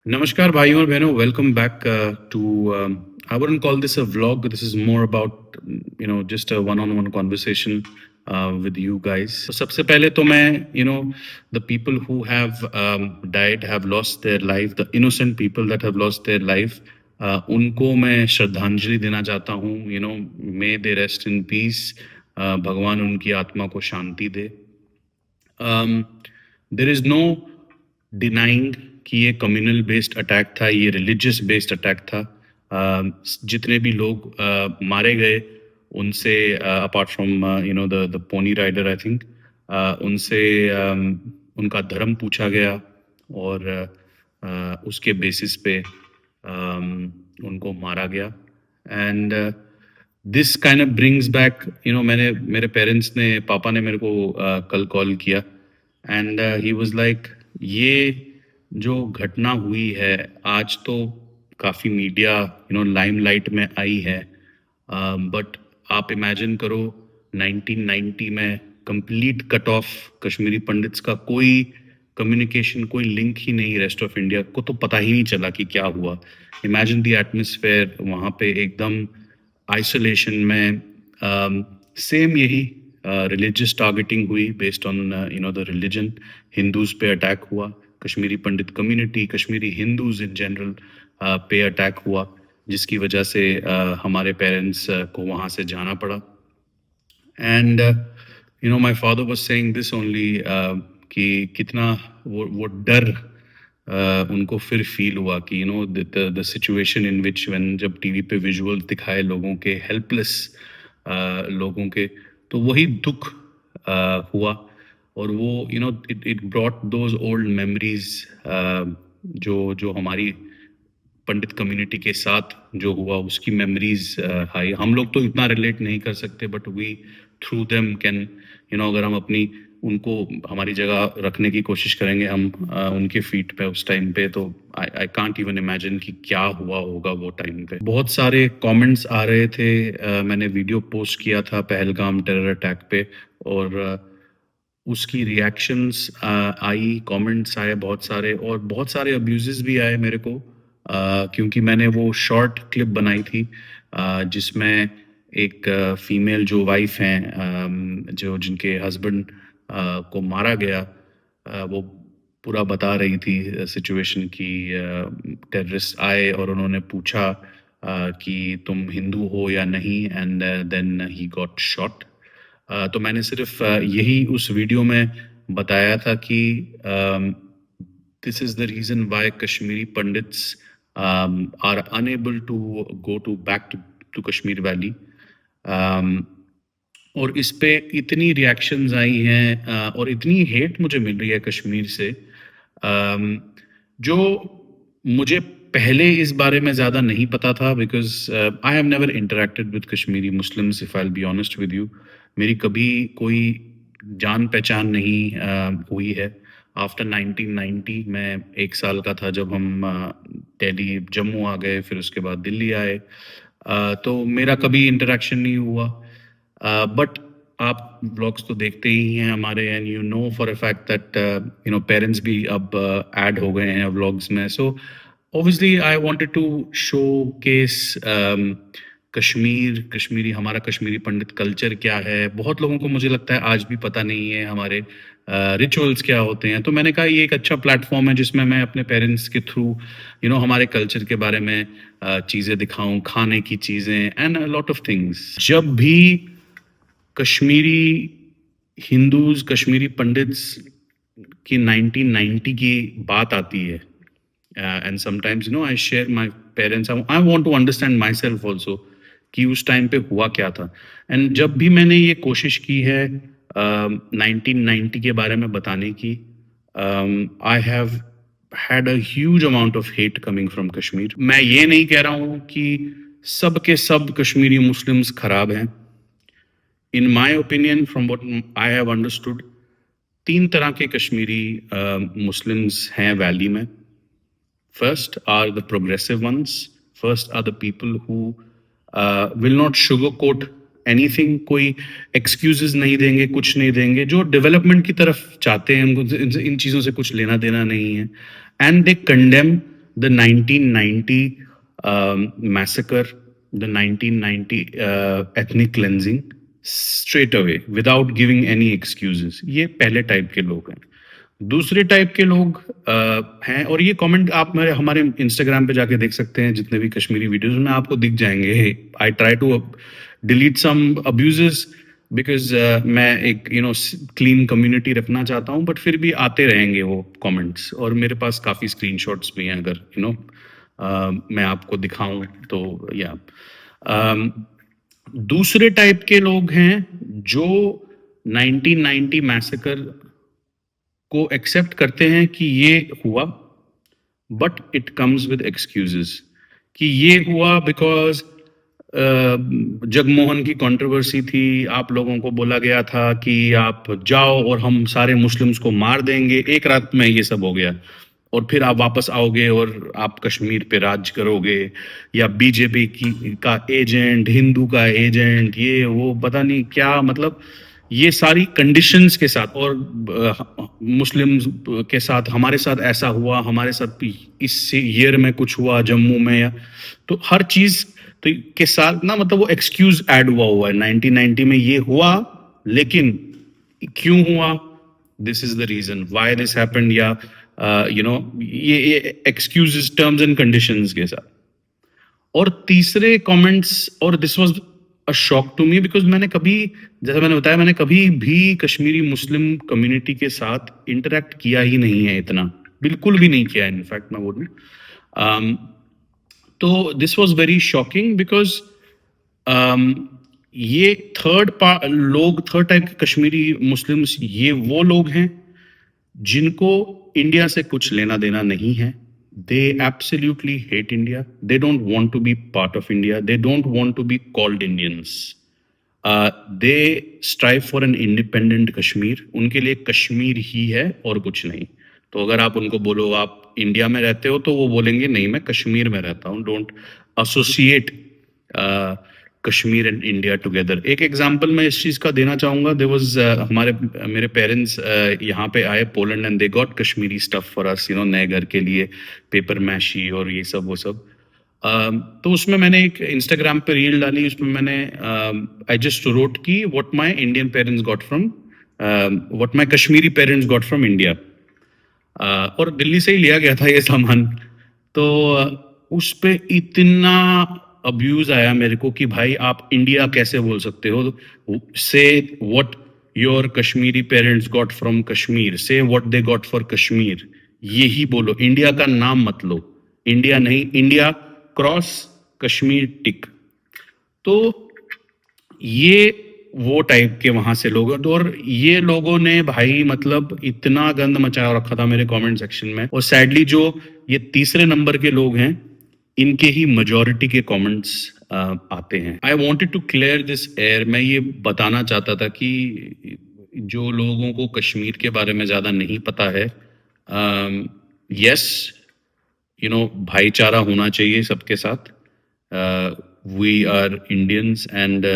Namaskar, bhaiyon और बहनों. Welcome back to. I wouldn't call this a vlog. This is more about just a one-on-one conversation with you guys. तो सबसे पहले तो मैं the people who have died, have lost their life, the innocent people that have lost their life, उनको मैं श्रद्धांजलि देना चाहता हूँ. May they rest in peace. भगवान उनकी आत्मा को शांति दे. देर इज नो डिनाइंग कि ये कम्युनल बेस्ड अटैक था, ये रिलीजियस बेस्ड अटैक था. जितने भी लोग मारे गए उनसे apart from the pony rider I think, उनसे उनका धर्म पूछा गया और उसके बेसिस पे उनको मारा गया. And this kind of brings back मैंने मेरे पेरेंट्स ने, पापा ने मेरे को कल कॉल किया एंड ही वाज लाइक, ये जो घटना हुई है आज तो काफ़ी मीडिया लाइमलाइट में आई है, बट आप इमेजिन करो 1990 में complete cut off Kashmiri pandits का, कोई कम्युनिकेशन, कोई लिंक ही नहीं रेस्ट ऑफ इंडिया को, तो पता ही नहीं चला कि क्या हुआ. इमेजिन द एटमॉस्फेयर वहाँ पे एकदम आइसोलेशन में. सेम यही रिलीजियस टारगेटिंग हुई based on the religion. Hindus पे अटैक हुआ, Kashmiri Pandit community, Kashmiri Hindus in general पे अटैक हुआ, जिसकी वजह से हमारे पेरेंट्स को वहाँ से जाना पड़ा. And my father was saying this only कि कितना वो डर उनको फिर फील हुआ कि the situation in which, when जब टीवी पे विजुअल दिखाए लोगों के, हेल्पलेस लोगों के, तो वही दुख हुआ. और वो it brought those old memories जो जो हमारी पंडित कम्युनिटी के साथ जो हुआ उसकी मेमोरीज आई. हम लोग तो इतना रिलेट नहीं कर सकते, but we through them can अगर हम अपनी उनको हमारी जगह रखने की कोशिश करेंगे, हम उनके फीट पे उस टाइम पे, तो आई कांट इवन इमेजिन कि क्या हुआ होगा वो टाइम पे. बहुत सारे कमेंट्स आ रहे थे. मैंने वीडियो पोस्ट किया था पहलगाम टेरर अटैक पे, और उसकी रिएक्शंस आई, कमेंट्स आए बहुत सारे, और बहुत सारे अब्यूजेस भी आए मेरे को, क्योंकि मैंने वो शॉर्ट क्लिप बनाई थी जिसमें एक फीमेल जो वाइफ हैं, जो जिनके हस्बैंड को मारा गया, वो पूरा बता रही थी सिचुएशन की. टेररिस्ट आए और उन्होंने पूछा कि तुम हिंदू हो या नहीं, and then he got shot. तो मैंने सिर्फ यही उस वीडियो में बताया था कि this is the reason why Kashmiri Pandits are unable to go to back to Kashmir valley. और इस पे इतनी रिएक्शंस आई हैं और इतनी हेट मुझे मिल रही है कश्मीर से, जो मुझे पहले इस बारे में ज़्यादा नहीं पता था, because I have never interacted with Kashmiri Muslims, if I will be honest with you. मेरी कभी कोई जान पहचान नहीं हुई है. आफ्टर 1990 मैं 1 साल का था जब हम दिल्ली, जम्मू आ गए, फिर उसके बाद दिल्ली आए, तो मेरा कभी इंटरेक्शन नहीं हुआ. बट आप ब्लॉग्स तो देखते ही हैं हमारे, and you know for a fact that parents भी अब ऐड हो गए हैं व्लॉग्स में. So obviously I wanted to showcase Kashmiri, हमारा कश्मीरी पंडित कल्चर क्या है. बहुत लोगों को मुझे लगता है आज भी पता नहीं है हमारे रिचुअल्स क्या होते हैं. तो मैंने कहा ये एक अच्छा प्लेटफॉर्म है जिसमें मैं अपने पेरेंट्स के थ्रू हमारे कल्चर के बारे में चीज़ें दिखाऊं, खाने की चीज़ें, and a lot of things. जब भी कश्मीरी हिंदूज, कश्मीरी पंडित्स की 1990 की बात आती है, and sometimes I share my parents, I want to understand myself also कि उस टाइम पे हुआ क्या था. एंड जब भी मैंने ये कोशिश की है 1990 के बारे में बताने की, I have had a huge amount of hate coming from Kashmir. मैं ये नहीं कह रहा हूँ कि सब के सब कश्मीरी मुस्लिम्स खराब हैं. In my opinion, from what I have understood, 3 तरह के कश्मीरी मुस्लिम्स हैं वैली में. First are the progressive ones. First are the people who will not sugarcoat anything. कोई excuses नहीं देंगे, कुछ नहीं देंगे, जो डेवलपमेंट की तरफ चाहते हैं, उनको इन चीज़ों से कुछ लेना देना नहीं है. And they condemn the 1990 massacre, the 1990 ethnic cleansing straight away without giving any excuses. ये पहले टाइप के लोग हैं. दूसरे टाइप के लोग हैं, और ये कमेंट आप हमारे इंस्टाग्राम पे जाके देख सकते हैं. जितने भी कश्मीरी वीडियोस में आपको दिख जाएंगे. I try to delete some abuses because मैं एक क्लीन कम्युनिटी रखना चाहता हूँ, बट फिर भी आते रहेंगे वो कमेंट्स, और मेरे पास काफ़ी स्क्रीनशॉट्स भी हैं. अगर मैं आपको दिखाऊं तो या दूसरे टाइप के लोग हैं जो 1990 मैसेकर को एक्सेप्ट करते हैं कि ये हुआ, but it comes with excuses कि ये हुआ बिकॉज जगमोहन की कंट्रोवर्सी थी. आप लोगों को बोला गया था कि आप जाओ और हम सारे मुस्लिम्स को मार देंगे. एक रात में ये सब हो गया, और फिर आप वापस आओगे और आप कश्मीर पे राज करोगे, या बीजेपी का एजेंट, हिंदू का एजेंट, ये वो पता नहीं क्या, मतलब ये सारी कंडीशंस के साथ. और मुस्लिम्स के साथ हमारे साथ ऐसा हुआ, हमारे साथ इस ईयर में कुछ हुआ जम्मू में, या तो हर चीज तो के साथ ना, मतलब वो एक्सक्यूज ऐड हुआ है. 1990 में ये हुआ, लेकिन क्यों हुआ, this is the reason why this happened, या ये एक्सक्यूजेस, टर्म्स एंड कंडीशंस के साथ. और तीसरे कमेंट्स, और this was a shock to me because मैंने कभी, जैसा मैंने बताया, मैंने कभी भी कश्मीरी मुस्लिम कम्युनिटी के साथ इंटरेक्ट किया ही नहीं है, इतना बिल्कुल भी नहीं किया. इनफैक्ट मैं बोलूँ तो this was very shocking because ये थर्ड टाइप के कश्मीरी मुस्लिम्स, ये वो लोग हैं जिनको इंडिया से कुछ लेना देना नहीं है. They absolutely hate India. They don't want to be part of India. They don't want to be called Indians. They strive for an independent Kashmir. उनके लिए कश्मीर ही है और कुछ नहीं. तो अगर आप उनको बोलो आप इंडिया में रहते हो, तो वो बोलेंगे नहीं, मैं कश्मीर में रहता हूँ. Don't associate Kashmir and India together. एक एग्जांपल मैं इस चीज़ का देना चाहूँगा. देयर वाज मेरे पेरेंट्स यहाँ पे आए Poland, and they got Kashmiri stuff for us, नए घर के लिए, पेपर मैशी और ये सब वो सब. तो उसमें मैंने एक इंस्टाग्राम पे रील डाली. उसमें मैंने आई जस्ट रोट की what my Indian parents got from, what my Kashmiri parents got from India. और दिल्ली से ही लिया गया था ये सामान. तो उस पे इतना अब्यूज आया मेरे को कि भाई आप इंडिया कैसे बोल सकते हो. Say what your Kashmiri parents got from Kashmir, say what they got for Kashmir. यही बोलो, इंडिया का नाम मत लो. इंडिया नहीं, इंडिया क्रॉस कश्मीर टिक. तो ये वो टाइप के वहां से लोग, और ये लोगों ने भाई मतलब इतना गंद मचा रखा था मेरे कमेंट सेक्शन में. और सैडली जो ये तीसरे नंबर के लोग हैं, इनके ही मेजॉरिटी के कमेंट्स आते हैं. I wanted to clear this air. मैं ये बताना चाहता था कि जो लोगों को कश्मीर के बारे में ज़्यादा नहीं पता है, यस भाईचारा होना चाहिए सबके साथ. वी आर इंडियंस, एंड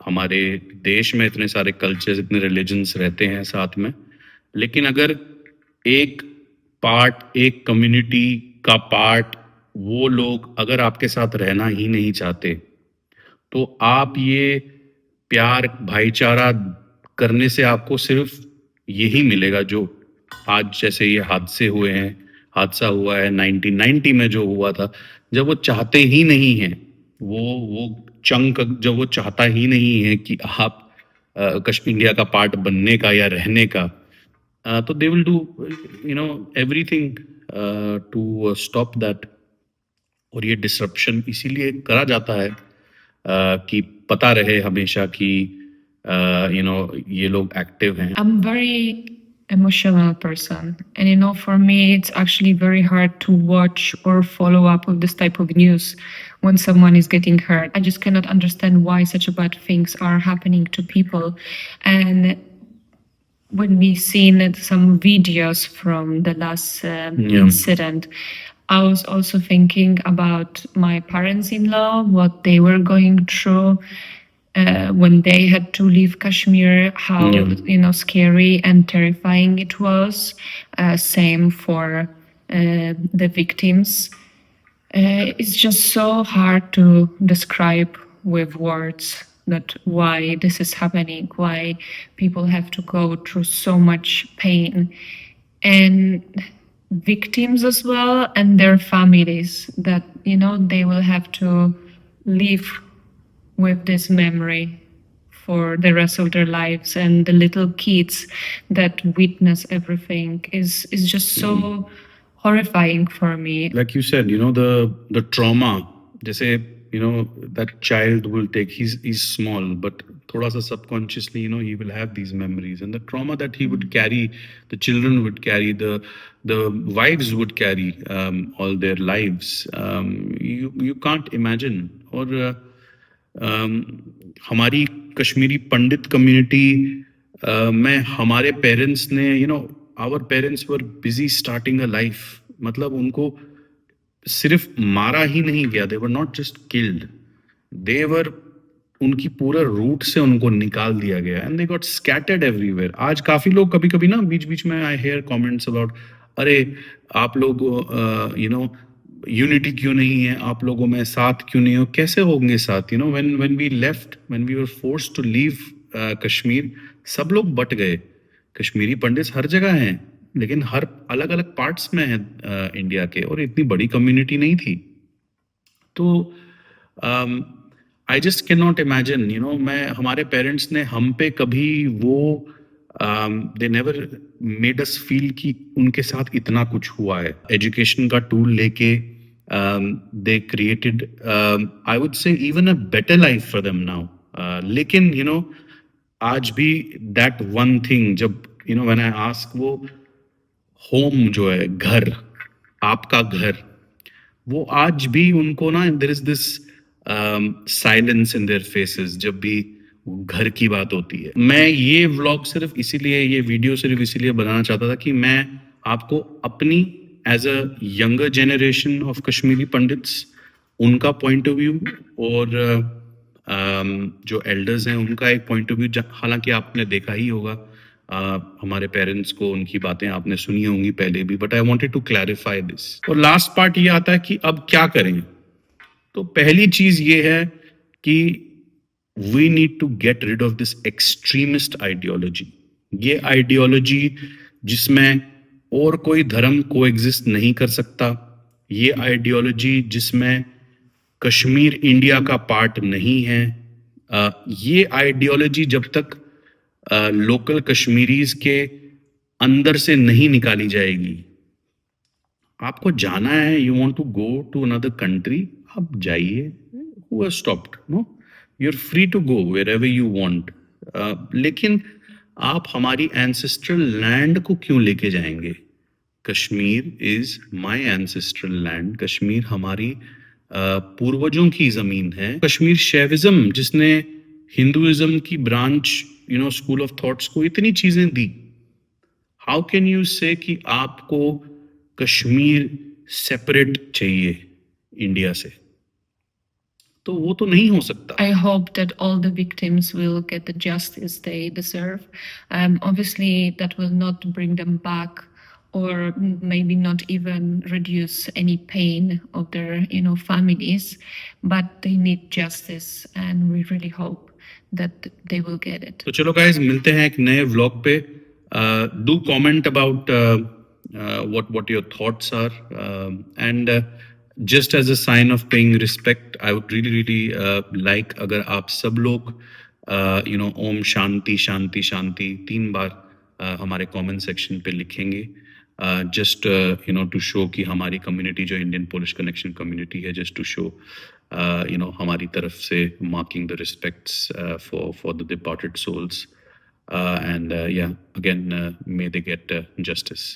हमारे देश में इतने सारे कल्चर्स, इतने रिलीजन्स रहते हैं साथ में. लेकिन अगर एक कम्युनिटी का पार्ट वो लोग अगर आपके साथ रहना ही नहीं चाहते, तो आप ये प्यार भाईचारा करने से आपको सिर्फ यही मिलेगा जो आज जैसे ये हादसा हुआ है 1990 में जो हुआ था. जब वो चाहते ही नहीं हैं, वो चंक जब वो चाहता ही नहीं है कि आप इंडिया का पार्ट बनने का या रहने का, तो they will do everything to stop that. और ये डिसरप्शन इसीलिए करा जाता है कि पता रहे हमेशा कि ये लोग एक्टिव हैं. I'm very emotional person, and for me it's actually very hard to watch or follow up with this type of news when someone is getting hurt. I just cannot understand why such bad things are happening to people. And when we seen some videos from the last incident, I was also thinking about my parents-in-law, what they were going through when they had to leave Kashmir, how scary and terrifying it was. Same for the victims. It's just so hard to describe with words that why this is happening, why people have to go through so much pain, and victims as well, and their families that they will have to live with this memory for the rest of their lives, and the little kids that witness everything is just so horrifying for me. Like you said, the trauma, जैसे that child will take, he's small, but थोड़ा सा subconsciously, he will have these memories, and the trauma that he would carry, the children would carry, the wives would carry all their lives. You can't imagine. और हमारी Kashmiri Pandit community में हमारे parents ने our parents were busy starting a life, मतलब उनको सिर्फ मारा ही नहीं गया, they were not just killed, they were उनकी पूरा रूट से उनको निकाल दिया गया, and they got scattered everywhere. आज काफी लोग कभी कभी ना बीच बीच में आई हेयर कमेंट्स अबाउट, अरे आप लोग यूनिटी क्यों नहीं है, आप लोगों में साथ क्यों नहीं हो, कैसे होंगे साथ. When we left, when we were forced to leave Kashmir, सब लोग बट गए. कश्मीरी पंडित हर जगह हैं, लेकिन हर अलग अलग पार्ट्स में है इंडिया के, और इतनी बड़ी कम्युनिटी नहीं थी. तो I just can not imagine, मैं हमारे पेरेंट्स ने हम पे कभी वो they never made us feel कि उनके साथ इतना कुछ हुआ है. एजुकेशन का टूल लेके they created, I would say even a better life for them now. लेकिन आज भी दैट वन थिंग, जब व्हेन आई आस्क, वो होम जो है, घर, आपका घर, वो आज भी उनको ना, there is this silence in their faces जब भी घर की बात होती है. मैं ये व्लॉग सिर्फ इसीलिए, ये वीडियो सिर्फ इसीलिए बनाना चाहता था कि मैं आपको अपनी as a younger generation of Kashmiri Pandits, उनका पॉइंट ऑफ व्यू, और जो एल्डर्स हैं उनका एक पॉइंट ऑफ व्यू, हालांकि आपने देखा ही होगा हमारे पेरेंट्स को, उनकी बातें आपने सुनी होंगी पहले भी, but I wanted to clarify this. और लास्ट पार्ट ये आता है कि अब क्या करें. तो पहली चीज ये है कि we need to get rid of this extremist ideology. ये आइडियोलॉजी जिसमें और कोई धर्म को एग्जिस्ट नहीं कर सकता, ये आइडियोलॉजी जिसमें कश्मीर इंडिया का पार्ट नहीं है, ये आइडियोलॉजी जब तक लोकल कश्मीरीज के अंदर से नहीं निकाली जाएगी. आपको जाना है, you want to go to another country, आप जाइए. Who has stopped? No, you are free to go wherever you want. लेकिन आप हमारी एंसेस्ट्रल लैंड को क्यों लेके जाएंगे? Kashmir is my ancestral land. Kashmir हमारी पूर्वजों की जमीन है. कश्मीर शैविज्म, जिसने हिंदुइज्म की ब्रांच, स्कूल ऑफ थॉट्स को इतनी चीजें दी, हाउ कैन यू से कि आपको कश्मीर सेपरेट चाहिए इंडिया से? तो वो तो नहीं हो सकता. I hope that all the victims will get the justice they deserve. Obviously, that will not bring them back, or maybe not even reduce any pain of their, families. But they need justice, and we really hope that they will get it. तो चलो guys, मिलते हैं एक नए vlog पे. Do comment about what your thoughts are, and just as a sign of paying respect, I would really like अगर आप सब लोग ओम शांति शांति शांति 3 बार हमारे कमेंट सेक्शन पे लिखेंगे, जस्ट टू शो कि हमारी कम्युनिटी जो इंडियन पोलिश कनेक्शन कम्युनिटी है, जस्ट टू शो हमारी तरफ से marking the respects for the departed souls, and yeah, again, may they get justice.